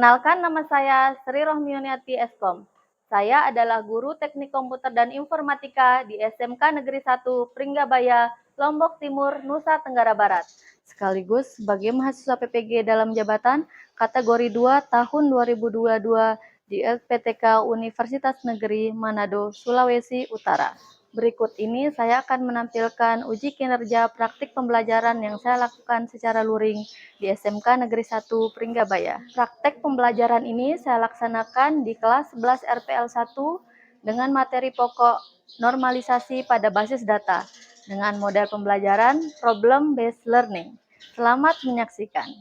Perkenalkan, nama saya Sri Rohmiuniati Eskom. Saya adalah guru Teknik Komputer dan Informatika di SMK Negeri 1 Pringgabaya, Lombok Timur, Nusa Tenggara Barat. Sekaligus sebagai mahasiswa PPG dalam jabatan kategori 2 tahun 2022 di LPTK Universitas Negeri Manado, Sulawesi Utara. Berikut ini saya akan menampilkan uji kinerja praktik pembelajaran yang saya lakukan secara luring di SMK Negeri 1 Pringgabaya. Praktek pembelajaran ini saya laksanakan di kelas 11 RPL 1 dengan materi pokok normalisasi pada basis data dengan model pembelajaran problem based learning. Selamat menyaksikan.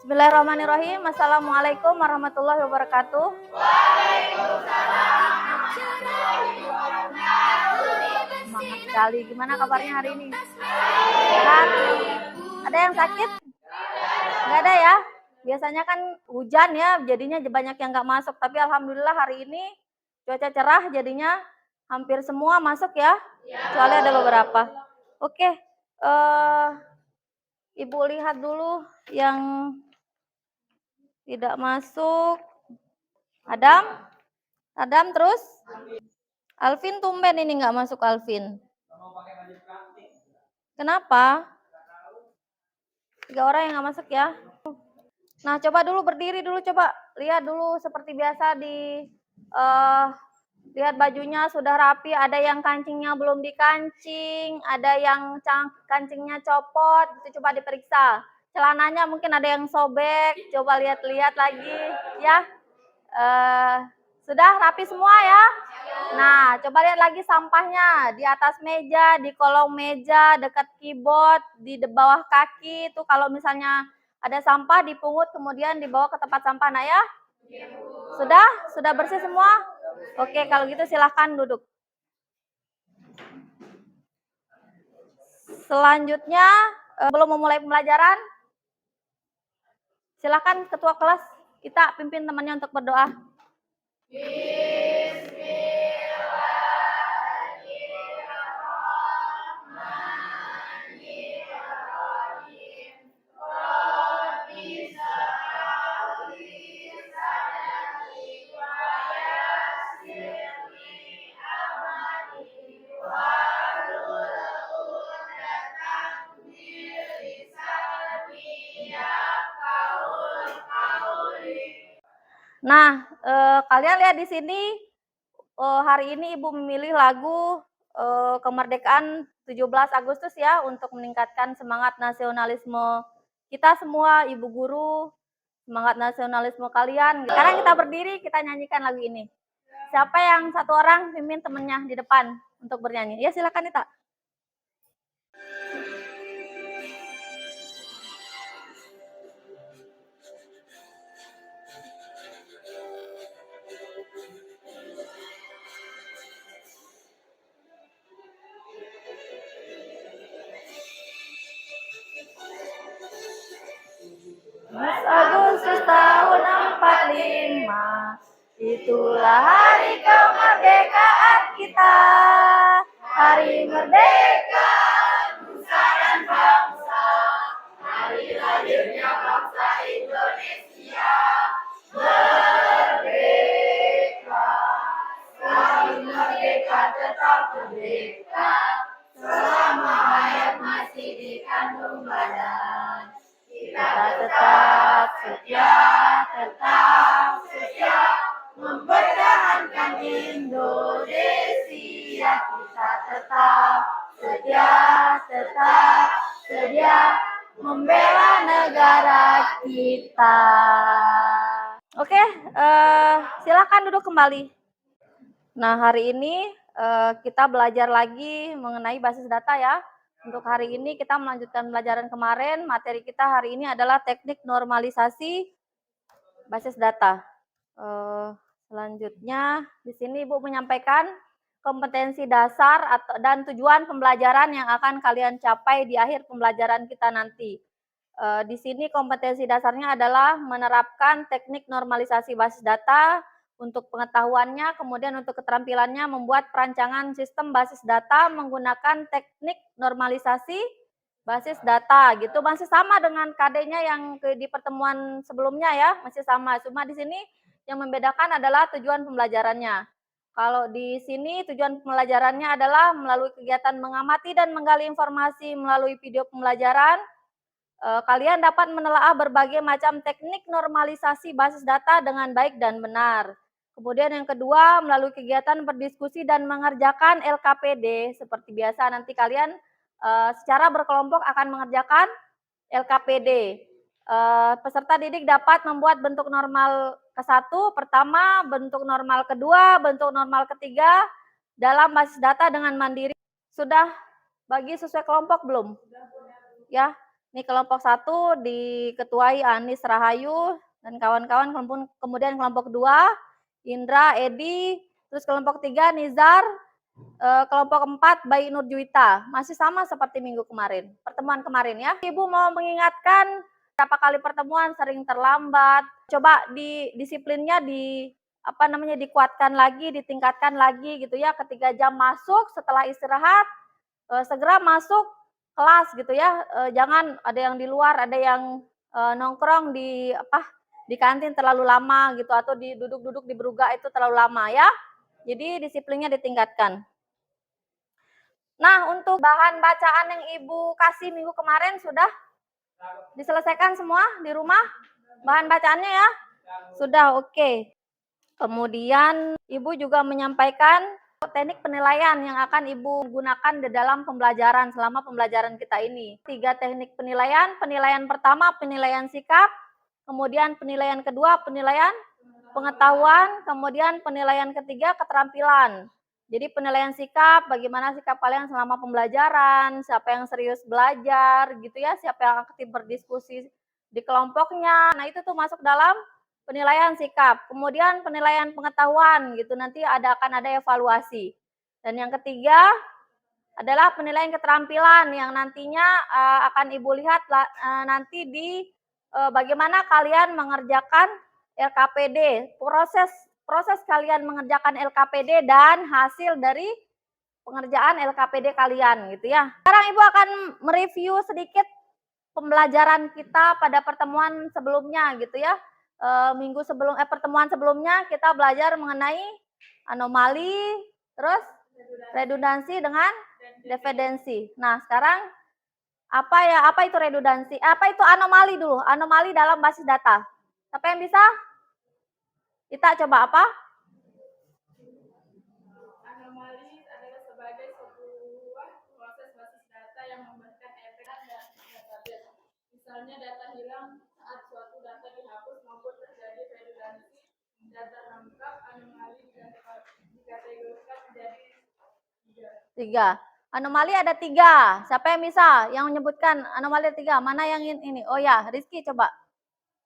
Bismillahirrahmanirrahim. Assalamualaikum warahmatullahi wabarakatuh. Semangat sekali. Gimana kabarnya hari ini? Sehat? Ada yang sakit? Nggak ada ya? Biasanya kan hujan ya, jadinya banyak yang nggak masuk. Tapi alhamdulillah hari ini cuaca cerah, jadinya hampir semua masuk ya. Kecuali ada beberapa. Oke, Ibu lihat dulu yang tidak masuk. Adam terus? Alvin tumben ini nggak masuk Alvin. Kenapa? 3 orang yang nggak masuk ya. Nah, coba dulu berdiri dulu, coba lihat dulu seperti biasa lihat bajunya sudah rapi, ada yang kancingnya belum dikancing, ada yang kancingnya copot, itu coba diperiksa. Celananya mungkin ada yang sobek, coba lihat-lihat lagi ya. Sudah rapi semua ya? Nah, coba lihat lagi sampahnya di atas meja, di kolong meja, dekat keyboard, di bawah kaki. Itu kalau misalnya ada sampah dipungut kemudian dibawa ke tempat sampah, nah ya? Sudah? Sudah bersih semua? Oke, kalau gitu silahkan duduk. Selanjutnya, belum memulai pembelajaran, silahkan ketua kelas kita pimpin temannya untuk berdoa. Nah, kalian lihat di sini hari ini Ibu memilih lagu kemerdekaan 17 Agustus ya untuk meningkatkan semangat nasionalisme kita semua, Ibu guru, semangat nasionalisme kalian. Sekarang kita berdiri, kita nyanyikan lagu ini. Siapa yang satu orang pimpin temennya di depan untuk bernyanyi? Ya silakan Ita. Agustus tahun 45, itulah hari kemerdekaan kita. Hari merdeka, nusa dan bangsa, hari lahirnya bangsa Indonesia. Merdeka, kami merdeka tetap merdeka, selama hayat masih dikandung badan. Kita tetap setia, mempertahankan Indonesia. Kita tetap setia, membela negara kita. Oke, silakan duduk kembali. Nah, hari ini kita belajar lagi mengenai basis data ya. Untuk hari ini kita melanjutkan pelajaran kemarin. Materi kita hari ini adalah teknik normalisasi basis data. Selanjutnya di sini Ibu menyampaikan kompetensi dasar dan tujuan pembelajaran yang akan kalian capai di akhir pembelajaran kita nanti. Di sini kompetensi dasarnya adalah menerapkan teknik normalisasi basis data untuk pengetahuannya, kemudian untuk keterampilannya membuat perancangan sistem basis data menggunakan teknik normalisasi basis data gitu. Masih sama dengan KD-nya yang di pertemuan sebelumnya ya, masih sama. Cuma di sini yang membedakan adalah tujuan pembelajarannya. Kalau di sini tujuan pembelajarannya adalah melalui kegiatan mengamati dan menggali informasi melalui video pembelajaran. Kalian dapat menelaah berbagai macam teknik normalisasi basis data dengan baik dan benar. Kemudian yang kedua, melalui kegiatan berdiskusi dan mengerjakan LKPD. Seperti biasa nanti kalian secara berkelompok akan mengerjakan LKPD. Peserta didik dapat membuat bentuk normal ke-1 pertama, bentuk normal kedua, bentuk normal ketiga dalam basis data dengan mandiri. Sudah bagi sesuai kelompok belum? Ya. Ini kelompok 1 diketuai Anis Rahayu dan kawan-kawan, kemudian kelompok 2 Indra, Edi, terus kelompok 3 Nizar, kelompok 4 Bayi Nurjuita. Masih sama seperti minggu kemarin, pertemuan kemarin ya. Ibu mau mengingatkan berapa kali pertemuan sering terlambat. Coba disiplinnya dikuatkan lagi, ditingkatkan lagi gitu ya. Ketika jam masuk setelah istirahat segera masuk kelas gitu ya, jangan ada yang di luar, ada yang nongkrong di kantin terlalu lama gitu, atau duduk-duduk di beruga itu terlalu lama ya. Jadi disiplinnya ditingkatkan. Nah, untuk bahan bacaan yang Ibu kasih minggu kemarin sudah diselesaikan semua di rumah? Bahan bacaannya ya? Sudah, oke. Kemudian Ibu juga menyampaikan teknik penilaian yang akan Ibu gunakan di dalam pembelajaran selama pembelajaran kita ini. 3 teknik penilaian. Penilaian pertama penilaian sikap, kemudian penilaian kedua penilaian pengetahuan, kemudian penilaian ketiga keterampilan. Jadi penilaian sikap, bagaimana sikap kalian selama pembelajaran, siapa yang serius belajar gitu ya, siapa yang aktif berdiskusi di kelompoknya. Nah, itu tuh masuk dalam penilaian sikap. Kemudian penilaian pengetahuan gitu, nanti akan ada evaluasi. Dan yang ketiga adalah penilaian keterampilan yang nantinya akan Ibu lihat nanti di bagaimana kalian mengerjakan LKPD, proses kalian mengerjakan LKPD dan hasil dari pengerjaan LKPD kalian gitu ya. Sekarang Ibu akan mereview sedikit pembelajaran kita pada pertemuan sebelumnya gitu ya. Pertemuan sebelumnya kita belajar mengenai anomali, terus redundansi dengan dependensi. Nah, sekarang apa itu redundansi? Apa itu anomali dulu? Anomali dalam basis data. Siapa yang bisa? Kita coba apa? Anomali adalah sebagai sebuah proses basis data yang memberikan efek dan database. Misalnya data hilang saat suatu data dihapus maupun terjadi redundansi. Data lengkap anomali dikategorikan menjadi 3. Anomali ada 3. Siapa yang bisa? Yang menyebutkan anomali 3. Mana yang ini? Oh ya, Rizky coba.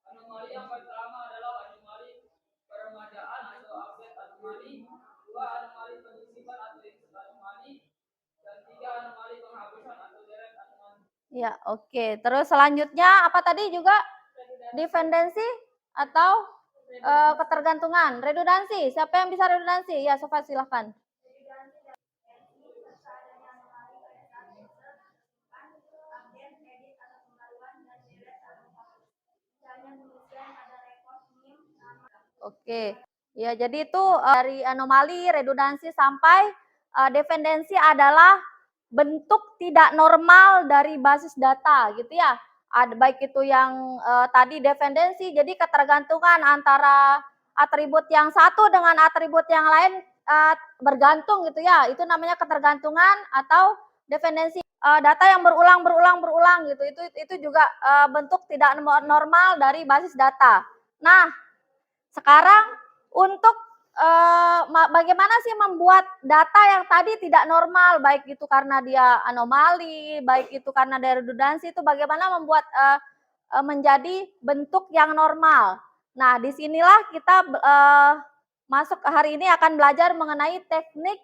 Anomali yang pertama adalah anomali peremajaan atau update anomali. 2. Anomali penyisipan atau insert anomali. Dan 3. Anomali penghapusan atau delete anomali. Ya, oke. Terus selanjutnya apa tadi juga? Dependensi atau ketergantungan. Redundansi. Siapa yang bisa redundansi? Ya, Sofa silahkan. Oke, ya jadi itu dari anomali, redundansi sampai dependensi adalah bentuk tidak normal dari basis data gitu ya. Ada baik itu yang tadi dependensi, jadi ketergantungan antara atribut yang satu dengan atribut yang lain bergantung gitu ya. Itu namanya ketergantungan atau dependensi. Data yang berulang gitu. Itu juga bentuk tidak normal dari basis data. Nah, sekarang untuk bagaimana sih membuat data yang tadi tidak normal, baik itu karena dia anomali, baik itu karena ada redundansi, itu bagaimana membuat menjadi bentuk yang normal. Nah, disinilah kita masuk hari ini akan belajar mengenai teknik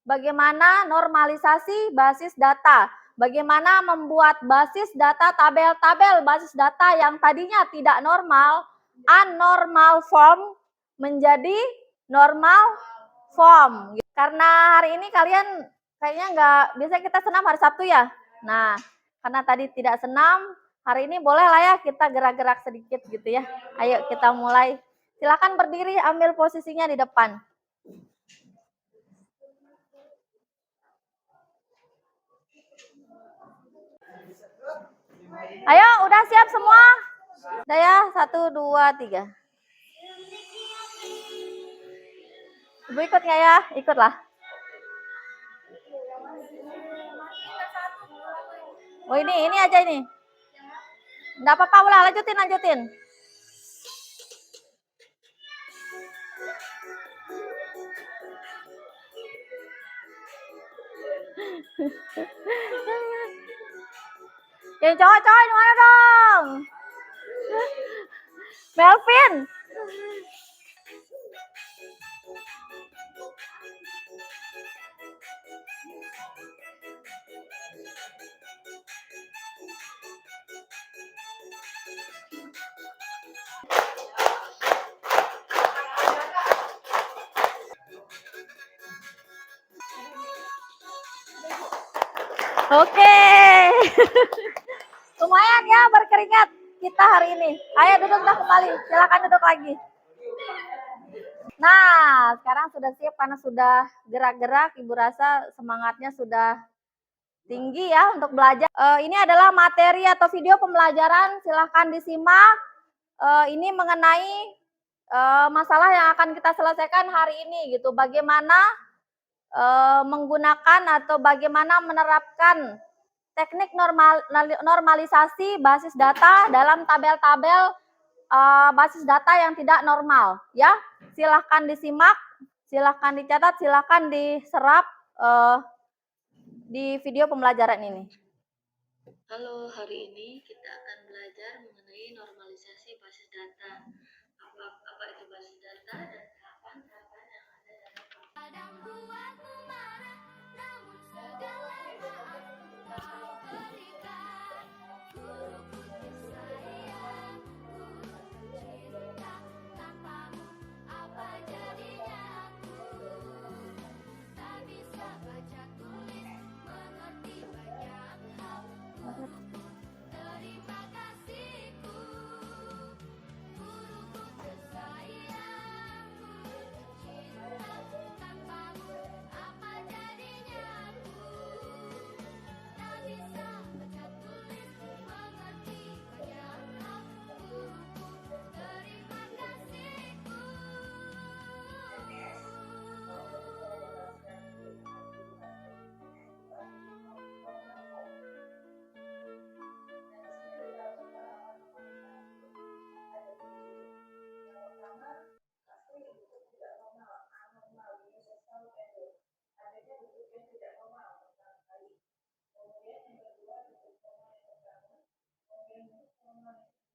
bagaimana normalisasi basis data. bagaimana membuat basis data tabel-tabel basis data yang tadinya tidak normal, abnormal form menjadi normal form. Karena hari ini kalian kayaknya nggak, biasanya kita senam hari Sabtu ya. Nah, karena tadi tidak senam, hari ini boleh lah ya kita gerak-gerak sedikit gitu ya. Ayo kita mulai. Silakan berdiri, ambil posisinya di depan. Ayo, udah siap semua? Udah ya, 1, 2, 3. Ibu ikut nggak ya? Ikutlah. Oh ini aja ini. Nggak apa-apa, ulah lanjutin. Yang cowok-cowok di mana dong? Melvin. Oke. Lumayan ya berkeringat kita hari ini. Ayo duduk dah kembali. Silakan duduk lagi. Nah, sekarang sudah siap karena sudah gerak-gerak. Ibu rasa semangatnya sudah tinggi ya untuk belajar. Ini adalah materi atau video pembelajaran. Silahkan disimak. Ini mengenai masalah yang akan kita selesaikan hari ini gitu. Bagaimana menggunakan atau bagaimana menerapkan teknik normalisasi basis data dalam tabel-tabel basis data yang tidak normal ya. Silahkan disimak, silahkan dicatat, silahkan diserap di video pembelajaran ini. Halo, hari ini kita akan belajar mengenai normalisasi basis data. Apa itu basis data dan tahapan-tahapan yang ada dalam Kadang buatmu marah, namun segala maaf kau berikan. Guruku tersayang, guru tercinta, tanpamu apa jadinya aku? Tak bisa baca tulis, mengerti banyak hal. Terima kasihku, guruku tersayang, guru tercinta, tanpamu apa jadinya aku? Tak bisa baca tulis, mengerti banyak hal. Guruku, terima kasihku.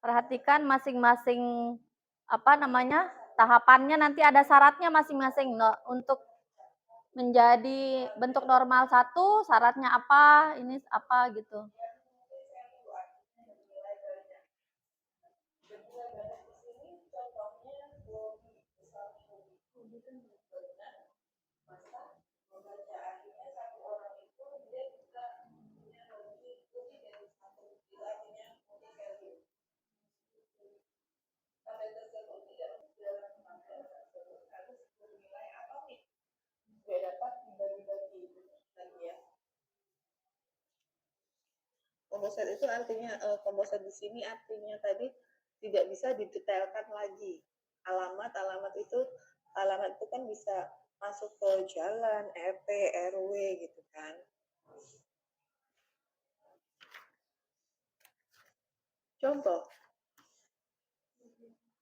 Perhatikan masing-masing tahapannya, nanti ada syaratnya masing-masing. Untuk menjadi bentuk normal 1, syaratnya apa, ini apa gitu. Komposer itu artinya komposer di sini artinya tadi tidak bisa didetailkan lagi. Alamat itu kan bisa masuk ke jalan, RT, RW gitu kan. Contoh,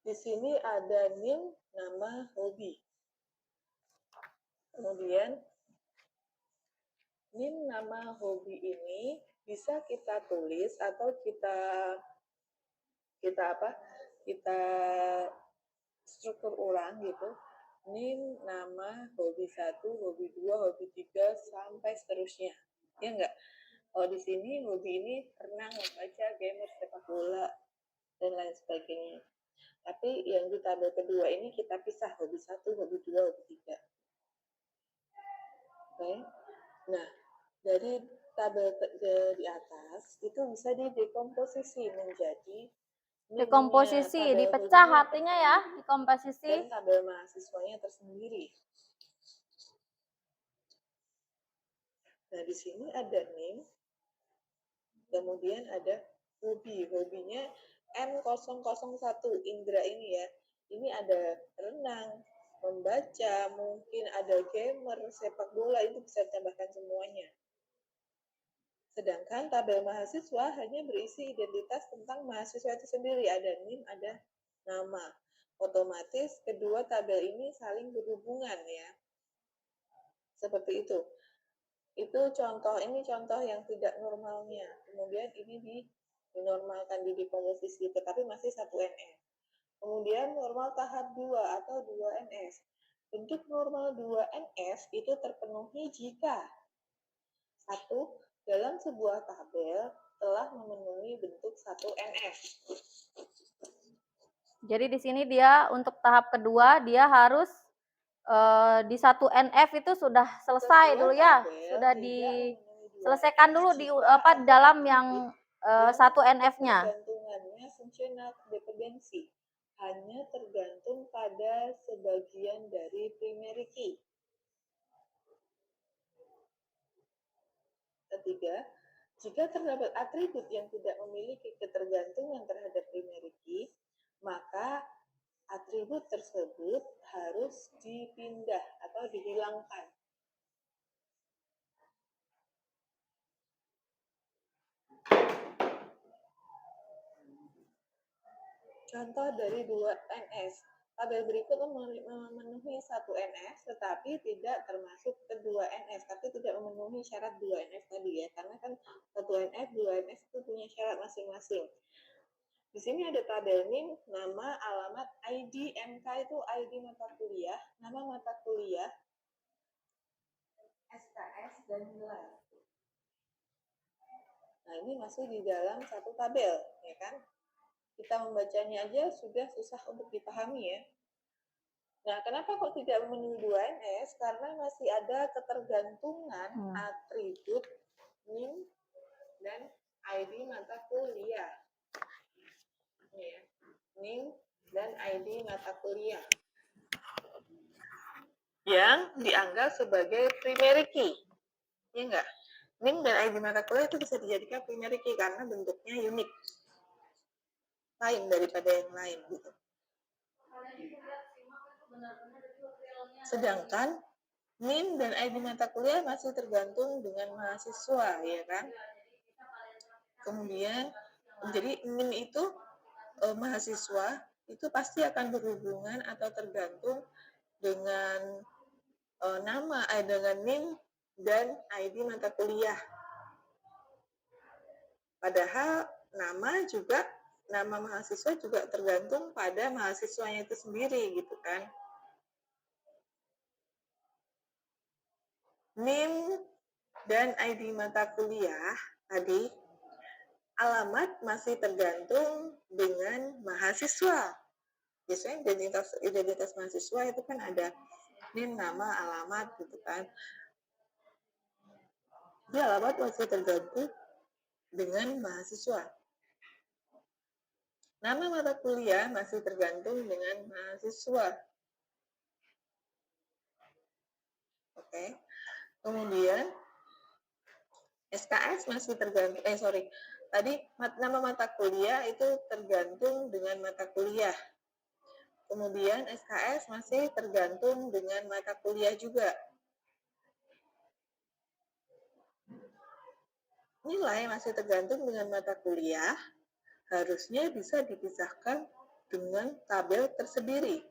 di sini ada NIM nama hobi. Kemudian NIM nama hobi ini bisa kita tulis atau kita apa? Kita struktur ulang gitu. NIM, nama, hobi 1, hobi 2, hobi 3 sampai seterusnya. Ya enggak? Kalau di sini hobi ini renang, membaca, gamer, sepak bola, dan lain sebagainya. Tapi yang di tabel kedua ini kita pisah hobi 1, hobi 2, hobi 3. Oke. Nah, dari tabel di atas itu bisa didekomposisi menjadi Dekomposisi, tabel dipecah hobinya artinya ya, dekomposisi. dan tabel mahasiswanya tersendiri. Nah, di sini ada NIM, kemudian ada hobi. Hobinya N001, Indra ini ya. Ini ada renang, membaca, mungkin ada gamer, sepak bola, itu bisa ditambahkan semuanya. Sedangkan tabel mahasiswa hanya berisi identitas tentang mahasiswa itu sendiri. Ada NIM, ada nama. Otomatis kedua tabel ini saling berhubungan ya. Seperti itu. Itu ini contoh yang tidak normalnya. Kemudian ini dinormalkan, didekomposisi, tetapi masih 1 NS. Kemudian normal tahap 2 atau 2 NS. Bentuk normal 2 NS itu terpenuhi jika 1. Dalam sebuah tabel telah memenuhi bentuk 1 NS. Jadi di sini dia untuk tahap kedua dia harus di 1 NF itu sudah selesai dulu ya, sudah diselesaikan dulu di dalam yang 1 NF-nya. Tergantungannya fungsional dependensi hanya tergantung pada sebagian dari primary key. Ketiga, jika terdapat atribut yang tidak memiliki ketergantungan terhadap primary key, maka atribut tersebut harus dipindah atau dihilangkan. Contoh dari 2 NS. Tabel berikut memenuhi 1 NS, tetapi tidak termasuk kedua NS, tapi tidak memenuhi syarat 2 NS tadi ya, karena kan 1 NS, 2 NS itu punya syarat masing-masing. Di sini ada tabel NIM, nama, alamat, ID, MK itu ID mata kuliah, nama mata kuliah, SKS, dan nilai. Nah, ini masih di dalam satu tabel, ya kan? Kita membacanya aja sudah susah untuk dipahami ya. Nah, kenapa kok tidak memenuhi 2 NS? Karena masih ada ketergantungan atribut NIM dan ID mata kuliah. Ya. NIM dan ID mata kuliah yang dianggap sebagai primary key. Ya enggak? NIM dan ID mata kuliah itu bisa dijadikan primary key karena bentuknya unik. Lain daripada yang lain gitu. Sedangkan NIM dan ID mata kuliah masih tergantung dengan mahasiswa, ya kan? Kemudian, jadi NIM itu mahasiswa itu pasti akan berhubungan atau tergantung dengan dengan NIM dan ID mata kuliah. Padahal nama mahasiswa juga tergantung pada mahasiswanya itu sendiri gitu kan. NIM dan ID mata kuliah tadi alamat masih tergantung dengan mahasiswa. Biasanya identitas mahasiswa itu kan ada NIM, nama, alamat gitu kan. Jadi alamat masih tergantung dengan mahasiswa. Nama mata kuliah masih tergantung dengan mahasiswa. Oke. Kemudian SKS masih tergantung, tadi nama mata kuliah itu tergantung dengan mata kuliah. Kemudian SKS masih tergantung dengan mata kuliah juga. Nilai masih tergantung dengan mata kuliah, harusnya bisa dipisahkan dengan tabel tersendiri.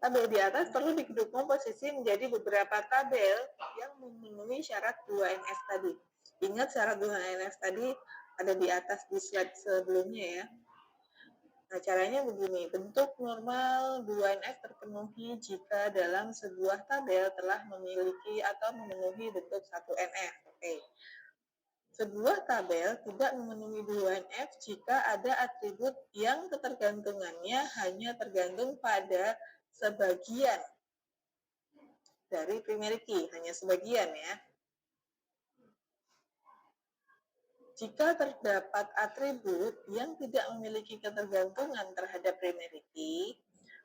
Tabel di atas perlu didekomposisi menjadi beberapa tabel yang memenuhi syarat 2NS tadi. Ingat syarat 2NF tadi ada di atas di slide sebelumnya ya. Nah, caranya begini, bentuk normal 2NF terpenuhi jika dalam sebuah tabel telah memiliki atau memenuhi bentuk 1NF. Oke. Sebuah tabel tidak memenuhi 2NF jika ada atribut yang ketergantungannya hanya tergantung pada sebagian dari primary key, hanya sebagian ya. Jika terdapat atribut yang tidak memiliki ketergantungan terhadap primary key,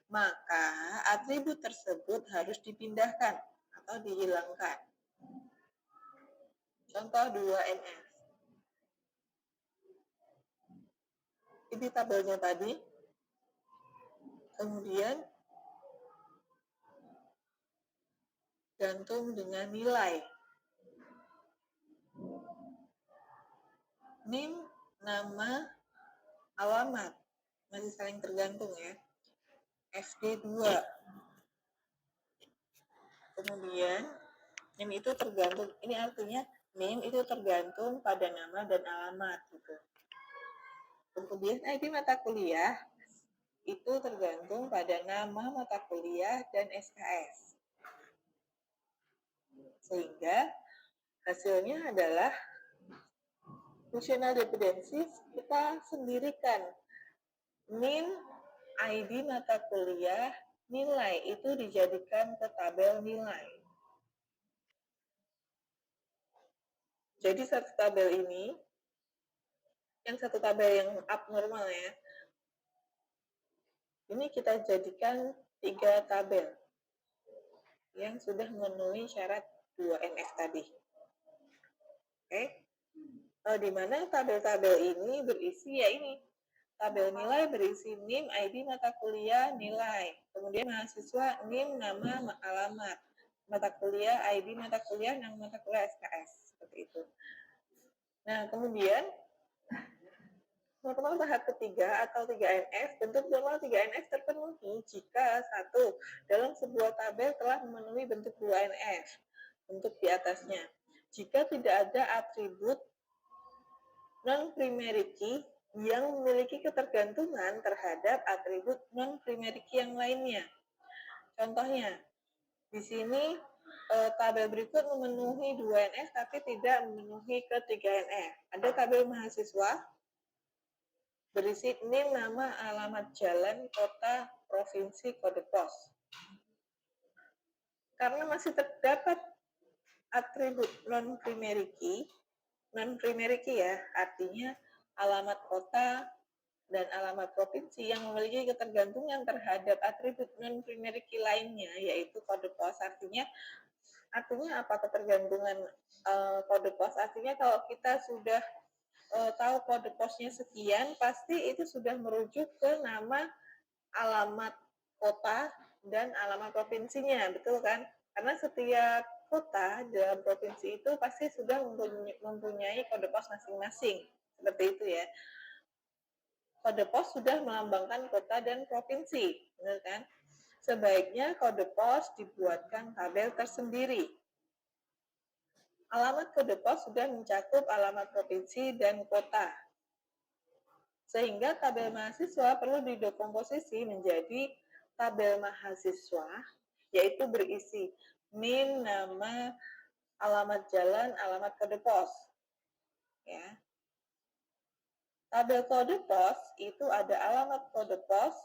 maka atribut tersebut harus dipindahkan atau dihilangkan. Contoh 2NF. Ini tabelnya tadi. Kemudian gantung dengan nilai. NIM, nama, alamat. Masih saling tergantung ya. FD2. Kemudian NIM itu tergantung, ini artinya NIM itu tergantung pada nama dan alamat gitu. Kemudian ID mata kuliah itu tergantung pada nama mata kuliah dan SKS. Sehingga hasilnya adalah functional dependency kita sendirikan. NIM, ID mata kuliah, nilai itu dijadikan ke tabel nilai. Jadi satu tabel ini, yang satu tabel yang abnormal ya, ini kita jadikan 3 tabel yang sudah memenuhi syarat 2NF tadi. Oke. Di mana tabel-tabel ini berisi ya ini. Tabel nilai berisi NIM, ID mata kuliah, nilai. Kemudian mahasiswa NIM, nama, alamat. Mata kuliah, ID mata kuliah, nama mata kuliah, SKS. Seperti itu. Nah, kemudian normal tahap ketiga atau 3NF, bentuk normal 3NF terpenuhi jika 1. Dalam sebuah tabel telah memenuhi bentuk 2NF, bentuk di atasnya. Jika tidak ada atribut non-primary key yang memiliki ketergantungan terhadap atribut non-primary key yang lainnya. Contohnya, di sini tabel berikut memenuhi 2NF tapi tidak memenuhi ke 3NF. Ada tabel mahasiswa, berisi NIM, nama, alamat jalan, kota, provinsi, kode pos. Karena masih terdapat atribut non-primary key ya, artinya alamat kota dan alamat provinsi yang memiliki ketergantungan terhadap atribut non-primary key lainnya, yaitu kode pos. Artinya apa ketergantungan kode pos? Artinya kalau kita sudah tahu kode posnya sekian, pasti itu sudah merujuk ke nama, alamat kota, dan alamat provinsinya, betul kan? Karena setiap kota dalam provinsi itu pasti sudah mempunyai kode pos masing-masing, seperti itu ya. Kode pos sudah melambangkan kota dan provinsi, benar kan? Sebaiknya kode pos dibuatkan tabel tersendiri. Alamat kode pos sudah mencakup alamat provinsi dan kota. Sehingga tabel mahasiswa perlu didekomposisi menjadi tabel mahasiswa, yaitu berisi NIM, nama, alamat jalan, alamat kode pos. Ya. Tabel kode pos itu ada alamat kode pos,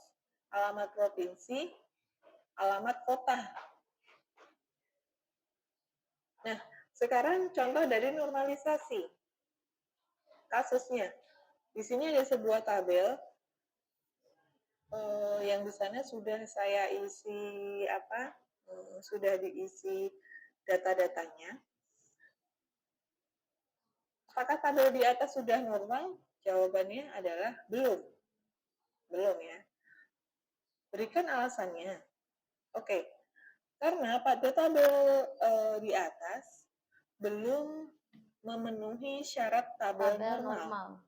alamat provinsi, alamat kota. Nah, sekarang contoh dari normalisasi. Kasusnya, di sini ada sebuah tabel yang di sana sudah saya isi sudah diisi data-datanya. Apakah tabel di atas sudah normal? Jawabannya adalah belum. Belum ya. Berikan alasannya. Oke. Karena pada tabel di atas belum memenuhi syarat tabel normal.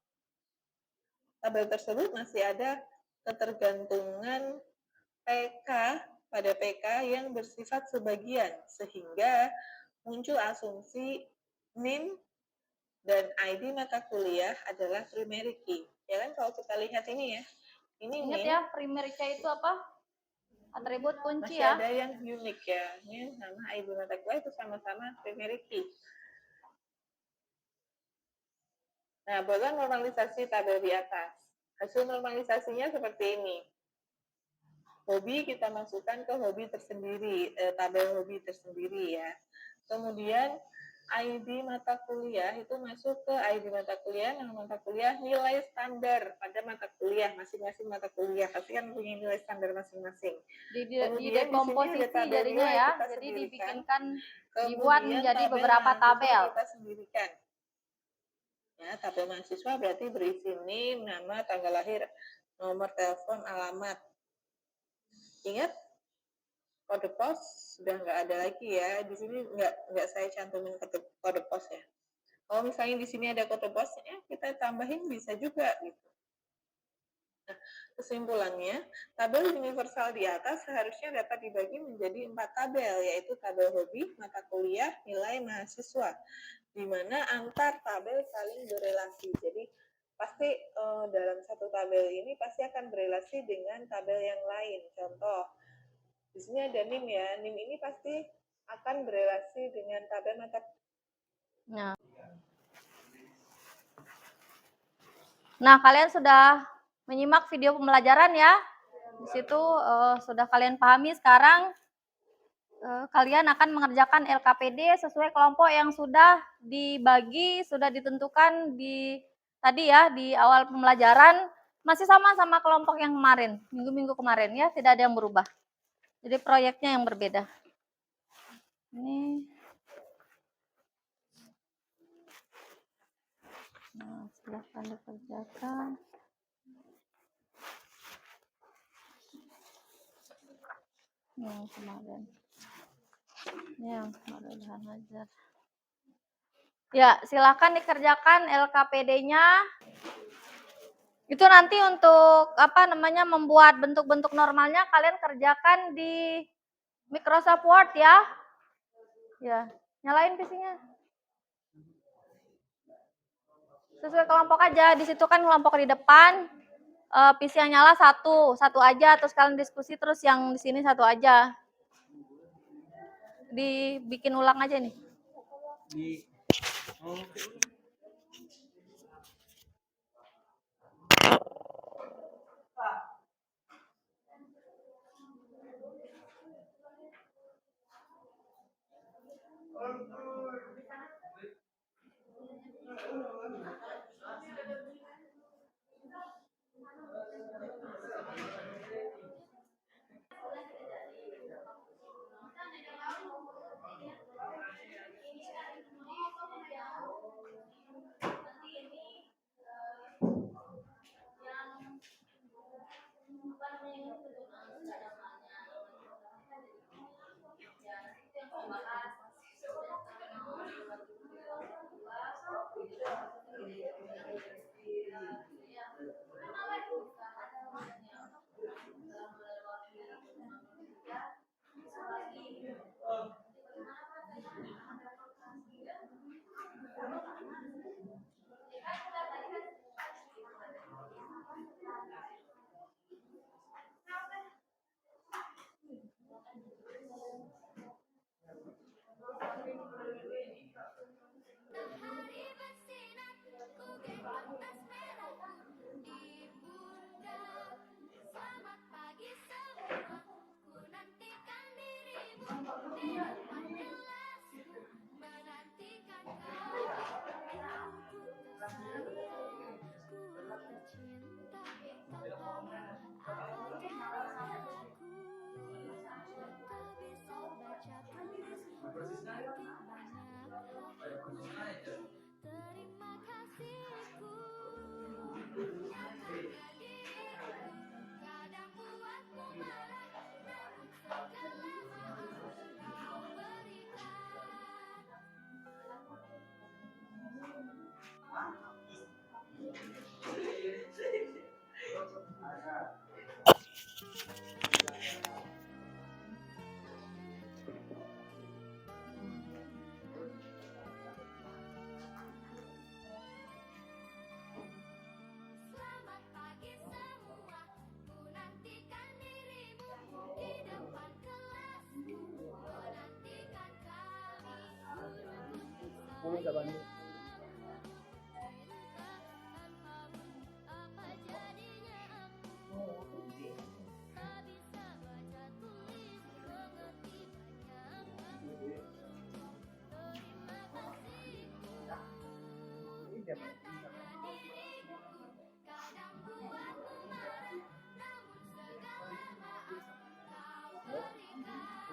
Tabel tersebut masih ada ketergantungan PK pada PK yang bersifat sebagian, sehingga muncul asumsi NIM Dan ID mata kuliah adalah primary key. Ya kan kalau kita lihat ini ya. Ini Ingat nih ya, primary key itu apa? Atribut kunci masih ya. ada yang unik ya. Ini nama ID mata kuliah itu sama-sama primary key. Nah, buatlah normalisasi tabel di atas. Hasil normalisasinya seperti ini. Hobi kita masukkan ke hobi tersendiri, tabel hobi tersendiri ya. Kemudian ID mata kuliah itu masuk ke ID mata kuliah, nama mata kuliah, nilai standar pada mata kuliah, masing-masing mata kuliah pasti kan punya nilai standar masing-masing. Di Kemudian di sini ada dekomposisi tabel jadinya nilai ya. kita Jadi sendirikan. dibikinkan, dibuat Kemudian menjadi tabel beberapa mahasiswa tabel. kita sendirikan. Ya, tabel mahasiswa berarti berisi NIM, nama, tanggal lahir, nomor telepon, alamat. Ingat, kode pos sudah nggak ada lagi ya. Di sini nggak saya cantumin kode pos ya. Kalau misalnya di sini ada kode posnya, kita tambahin bisa juga gitu. Nah, kesimpulannya, tabel universal di atas seharusnya dapat dibagi menjadi 4 tabel, yaitu tabel hobi, mata kuliah, nilai mahasiswa, di mana antar tabel saling berelasi. Jadi pasti dalam satu tabel ini pasti akan berelasi dengan tabel yang lain. Contoh, di sini ada NIM ya. NIM ini pasti akan berelasi dengan tabel mata. Nah, kalian sudah menyimak video pembelajaran ya. Di situ sudah kalian pahami. Sekarang kalian akan mengerjakan LKPD sesuai kelompok yang sudah dibagi, sudah ditentukan di tadi ya di awal pembelajaran. Masih sama kelompok yang kemarin, minggu-minggu kemarin ya, tidak ada yang berubah. Jadi proyeknya yang berbeda. Ini. Nah, silahkan dikerjakan. Yang kemarin. Ini yang kemarin ajar. Ya, silakan dikerjakan LKPD-nya. Itu nanti untuk membuat bentuk-bentuk normalnya kalian kerjakan di Microsoft Word ya. Ya, nyalain PC-nya. Sesuai kelompok aja. Di situ kan kelompok di depan. PC yang nyala satu aja, terus kalian diskusi, terus yang di sini satu aja. Dibikin ulang aja nih. Apa jadinya aku tak bisa baca tulis mengerti banyak hal. Terima kasihku karena dirimu kadang buatku marah,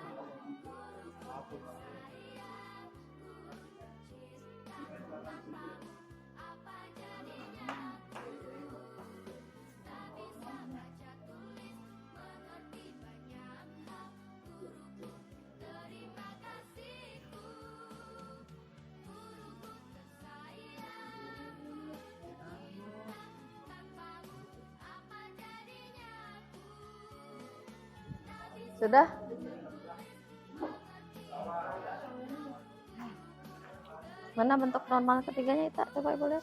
namun segala maaf kau berikan. Ku sayang, ku cinta tanpamu, apa jadinya aku tak bisa baca tulis mengerti banyak hal. Guruku, terima kasihku, guruku tersayang. Cinta tanpamu, apa jadinya aku tak bisa Sudah? Mana bentuk normal ketiganya, Ita? Coba Ibu lihat.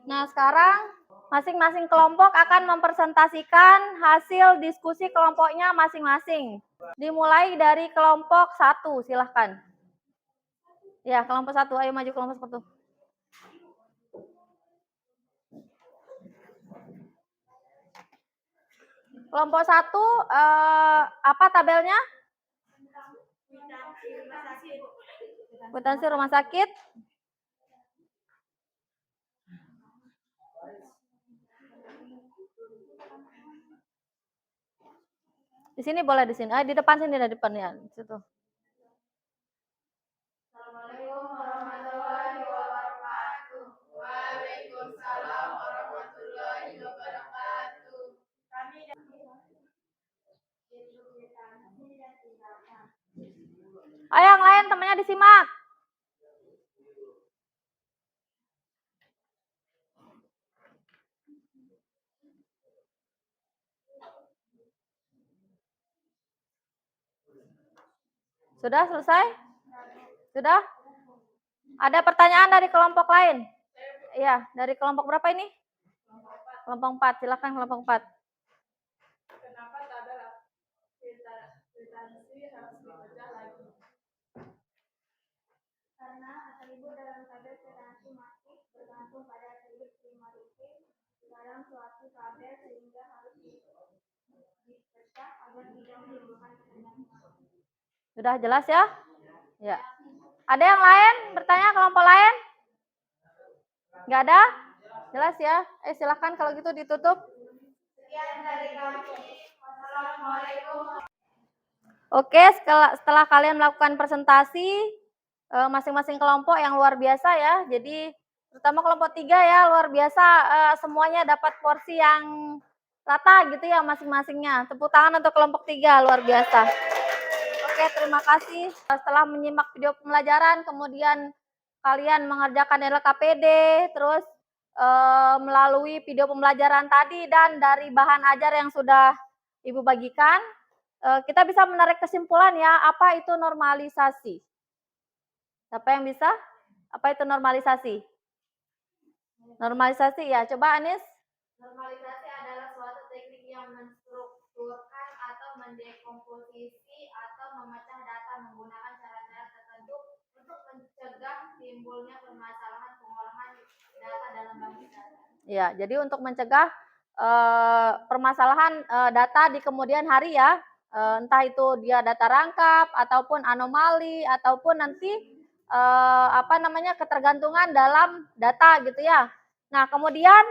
Nah, sekarang masing-masing kelompok akan mempresentasikan hasil diskusi kelompoknya masing-masing. Dimulai dari kelompok 1, silahkan. Ya, kelompok 1, ayo maju kelompok 1. Kelompok 1, apa tabelnya? Kwitansi rumah sakit. Di sini boleh di sini. Di depan sini, di depan ya, di situ. Assalamualaikum warahmatullahi wabarakatuh. Waalaikumsalam warahmatullahi wabarakatuh. Ayo yang lain temannya disimak. Sudah selesai? Sudah? Ada pertanyaan dari kelompok lain? Iya, dari kelompok berapa ini? Kelompok 4, silakan kelompok 4. Kenapa tabel kwitansi harus dipecah lagi? Karena atribut dalam tabel kwitansi masih bergantung pada atribut primaritis dalam suatu tabel sehingga harus dipecah agar tidak menimbulkan kesenjangan. Sudah jelas ya? Ya. Ada yang lain? Bertanya kelompok lain? Nggak ada? Jelas ya? Silakan kalau gitu ditutup. Oke, setelah kalian melakukan presentasi masing-masing kelompok yang luar biasa ya. Jadi terutama kelompok 3 ya, luar biasa semuanya dapat porsi yang rata gitu ya masing-masingnya. Tepuk tangan untuk kelompok 3, luar biasa. Oke, terima kasih. Setelah menyimak video pembelajaran, kemudian kalian mengerjakan LKPD, terus melalui video pembelajaran tadi dan dari bahan ajar yang sudah Ibu bagikan, kita bisa menarik kesimpulan ya, apa itu normalisasi? Siapa yang bisa? Apa itu normalisasi? Normalisasi ya, coba Anis. Normalisasi adalah suatu teknik yang menstrukturkan atau mendekomposisi atau memecah data menggunakan cara-cara tertentu untuk mencegah timbulnya permasalahan pengolahan data dalam basis data. Ya, jadi untuk mencegah permasalahan data di kemudian hari ya, entah itu dia data rangkap ataupun anomali ataupun nanti ketergantungan dalam data gitu ya. Nah, kemudian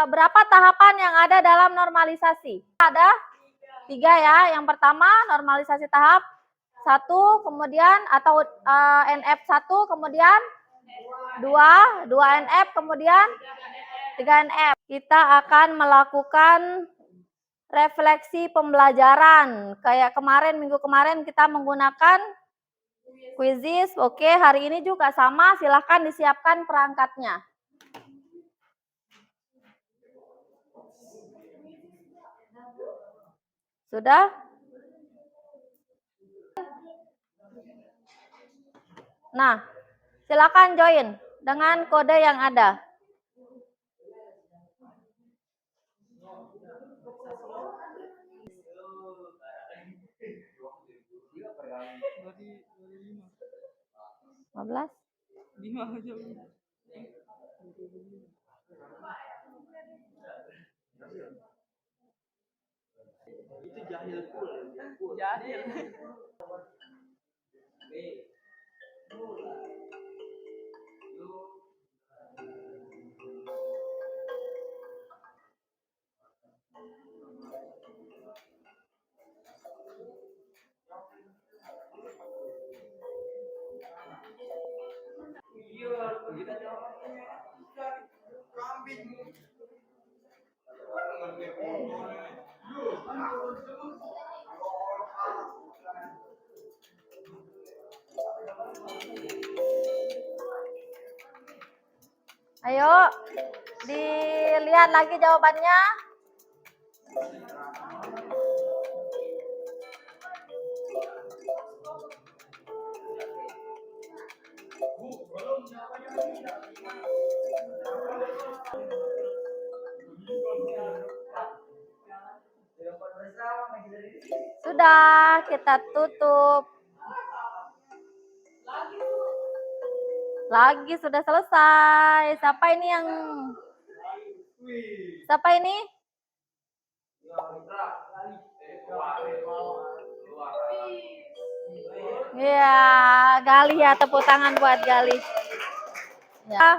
berapa tahapan yang ada dalam normalisasi? Ada 3 ya. Yang pertama normalisasi tahap 1, kemudian atau NF1, kemudian 2 NF, kemudian 3 NF. Kita akan melakukan refleksi pembelajaran. Kayak minggu kemarin kita menggunakan quizzes. Oke, hari ini juga sama, silahkan disiapkan perangkatnya. Sudah? Nah, silakan join dengan kode yang ada. Belas? Itu jahil pula. Jahil. Ayo, dilihat lagi jawabannya. Sudah, kita tutup. Lagi sudah selesai. Siapa ini yang... Siapa ini? Ya, Galih ya, tepuk tangan buat Galih. Ya.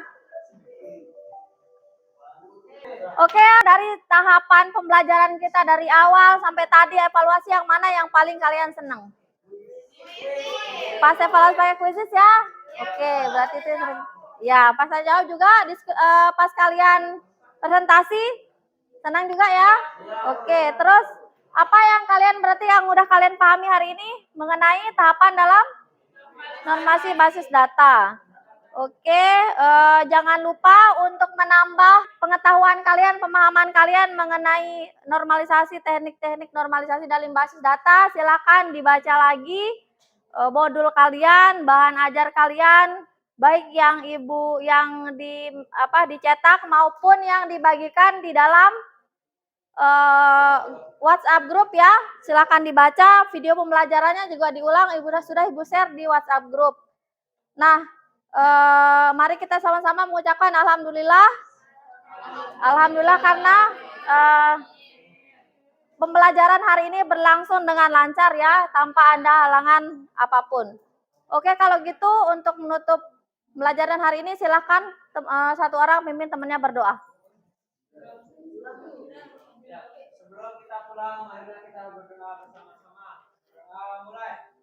Oke, dari tahapan pembelajaran kita dari awal sampai tadi evaluasi yang mana yang paling kalian senang? Pas evaluasi pakai quizzes ya? Oke, berarti itu ya, pas saya jawab juga pas kalian presentasi senang juga ya? Oke, terus apa yang kalian berarti yang udah kalian pahami hari ini mengenai tahapan dalam normalisasi basis data? Oke, jangan lupa untuk menambah pengetahuan kalian, pemahaman kalian mengenai normalisasi, teknik-teknik normalisasi dalam basis data. Silakan dibaca lagi modul kalian, bahan ajar kalian, baik yang Ibu yang dicetak maupun yang dibagikan di dalam WhatsApp grup ya. Silakan dibaca, video pembelajarannya juga diulang, sudah Ibu share di WhatsApp grup. Nah, mari kita sama-sama mengucapkan alhamdulillah. Alhamdulillah karena pembelajaran hari ini berlangsung dengan lancar ya, tanpa ada halangan apapun. Oke, kalau gitu untuk menutup pelajaran hari ini silahkan satu orang pimpin temannya berdoa. Ya, sebelum kita pulang, marilah kita berdoa bersama-sama. Mulai.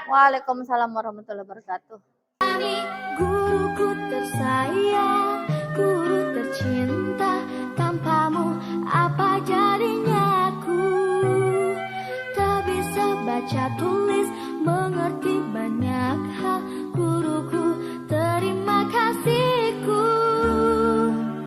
Waalaikumsalam warahmatullahi wabarakatuh. Guruku tersayang,